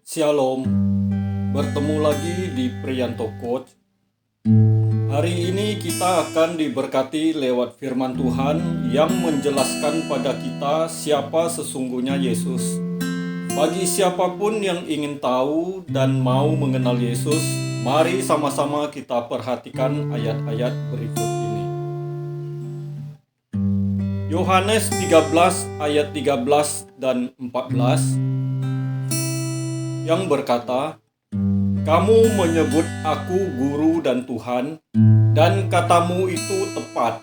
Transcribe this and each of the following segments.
Shalom, bertemu lagi di Priyanto Coach. Hari ini kita akan diberkati lewat firman Tuhan yang menjelaskan pada kita siapa sesungguhnya Yesus. Bagi siapapun yang ingin tahu dan mau mengenal Yesus, mari sama-sama kita perhatikan ayat-ayat berikut ini. Yohanes 13 ayat 13 dan 14 yang berkata, "Kamu menyebut aku guru dan Tuhan, dan katamu itu tepat,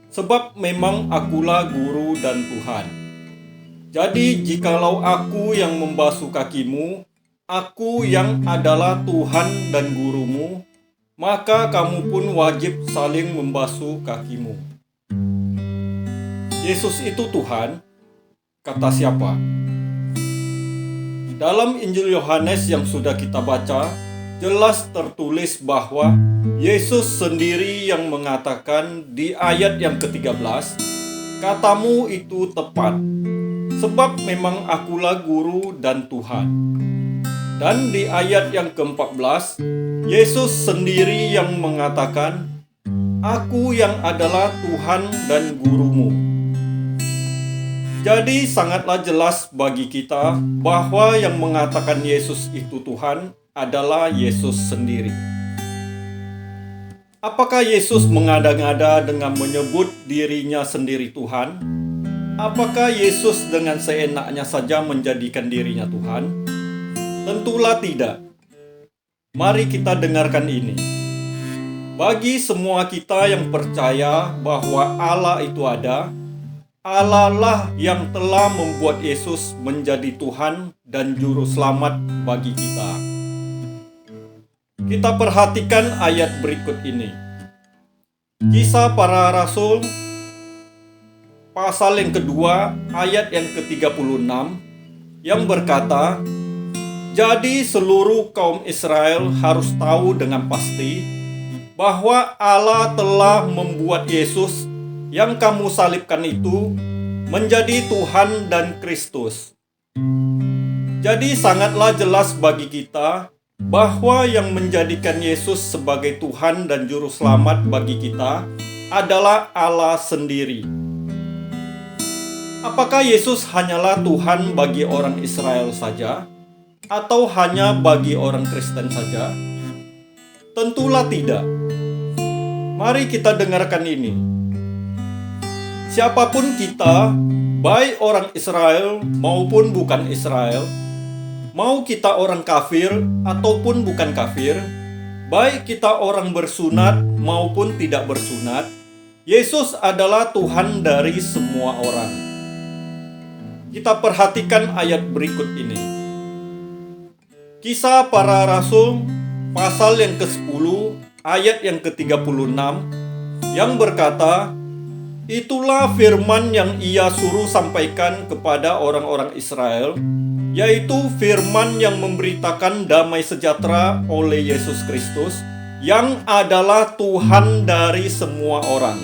sebab memang akulah guru dan Tuhan. Jadi jikalau aku yang membasuh kakimu, aku yang adalah Tuhan dan gurumu, maka kamu pun wajib saling membasuh kakimu." Yesus itu Tuhan, kata siapa? Dalam Injil Yohanes yang sudah kita baca, jelas tertulis bahwa Yesus sendiri yang mengatakan di ayat yang ke-13, "Katamu itu tepat, sebab memang akulah guru dan Tuhan." Dan di ayat yang ke-14, Yesus sendiri yang mengatakan, "Aku yang adalah Tuhan dan gurumu." Jadi sangatlah jelas bagi kita bahwa yang mengatakan Yesus itu Tuhan adalah Yesus sendiri. Apakah Yesus mengada-ngada dengan menyebut dirinya sendiri Tuhan? Apakah Yesus dengan seenaknya saja menjadikan dirinya Tuhan? Tentulah tidak. Mari kita dengarkan ini. Bagi semua kita yang percaya bahwa Allah itu ada, Allah lah yang telah membuat Yesus menjadi Tuhan dan Juru Selamat bagi kita. Kita perhatikan ayat berikut ini. Kisah Para Rasul, pasal yang kedua, ayat yang ke-36, yang berkata, "Jadi seluruh kaum Israel harus tahu dengan pasti bahwa Allah telah membuat Yesus yang kamu salibkan itu menjadi Tuhan dan Kristus." Jadi sangatlah jelas bagi kita bahwa yang menjadikan Yesus sebagai Tuhan dan Juru Selamat bagi kita adalah Allah sendiri. Apakah Yesus hanyalah Tuhan bagi orang Israel saja? Atau hanya bagi orang Kristen saja? Tentulah tidak. Mari kita dengarkan ini. Siapapun kita, baik orang Israel maupun bukan Israel, mau kita orang kafir ataupun bukan kafir, baik kita orang bersunat maupun tidak bersunat, Yesus adalah Tuhan dari semua orang. Kita perhatikan ayat berikut ini. Kisah Para Rasul, pasal yang ke-10, ayat yang ke-36, yang berkata, "Itulah firman yang ia suruh sampaikan kepada orang-orang Israel, yaitu firman yang memberitakan damai sejahtera oleh Yesus Kristus, yang adalah Tuhan dari semua orang."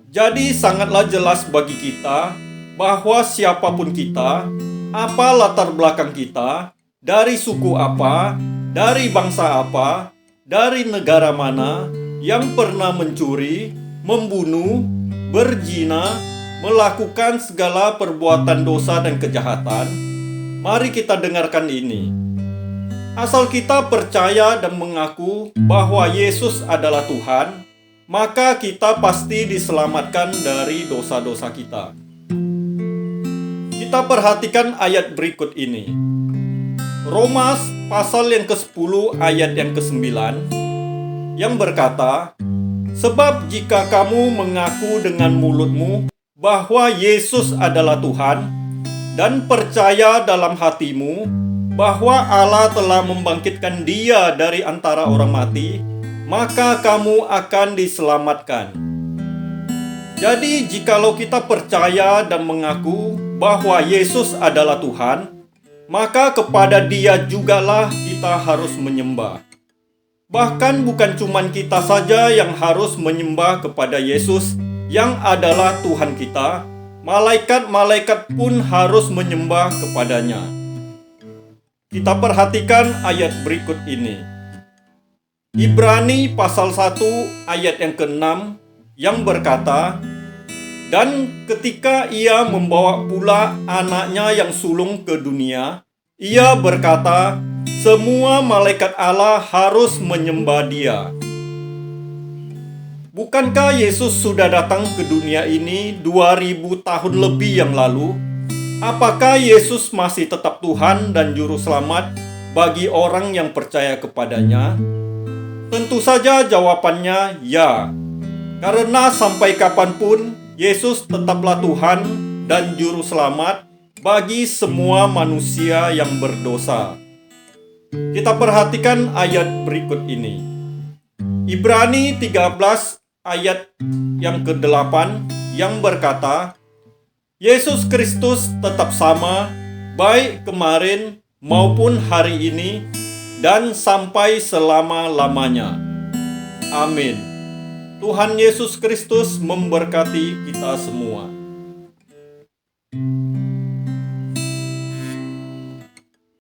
Jadi sangatlah jelas bagi kita bahwa siapapun kita, apa latar belakang kita, dari suku apa, dari bangsa apa, dari negara mana, yang pernah mencuri, membunuh, berzina, melakukan segala perbuatan dosa dan kejahatan, mari kita dengarkan ini. Asal kita percaya dan mengaku bahwa Yesus adalah Tuhan, maka kita pasti diselamatkan dari dosa-dosa kita. Kita perhatikan ayat berikut ini. Roma pasal yang ke-10 ayat yang ke-9 yang berkata, "Sebab jika kamu mengaku dengan mulutmu bahwa Yesus adalah Tuhan dan percaya dalam hatimu bahwa Allah telah membangkitkan Dia dari antara orang mati, maka kamu akan diselamatkan." Jadi jikalau kita percaya dan mengaku bahwa Yesus adalah Tuhan, maka kepada Dia jugalah kita harus menyembah. Bahkan bukan cuma kita saja yang harus menyembah kepada Yesus yang adalah Tuhan kita, malaikat-malaikat pun harus menyembah kepadanya. Kita perhatikan ayat berikut ini. Ibrani pasal 1 ayat yang ke-6 yang berkata, "Dan ketika ia membawa pula anaknya yang sulung ke dunia, ia berkata, semua malaikat Allah harus menyembah dia." Bukankah Yesus sudah datang ke dunia ini 2000 tahun lebih yang lalu? Apakah Yesus masih tetap Tuhan dan Juru Selamat bagi orang yang percaya kepadanya? Tentu saja jawabannya ya. Karena sampai kapanpun Yesus tetaplah Tuhan dan Juru Selamat bagi semua manusia yang berdosa. Kita perhatikan ayat berikut ini. Ibrani 13 ayat yang ke-8 yang berkata, Yesus Kristus tetap sama, baik kemarin maupun hari ini, dan sampai selama-lamanya. Amin. Tuhan Yesus Kristus memberkati kita semua.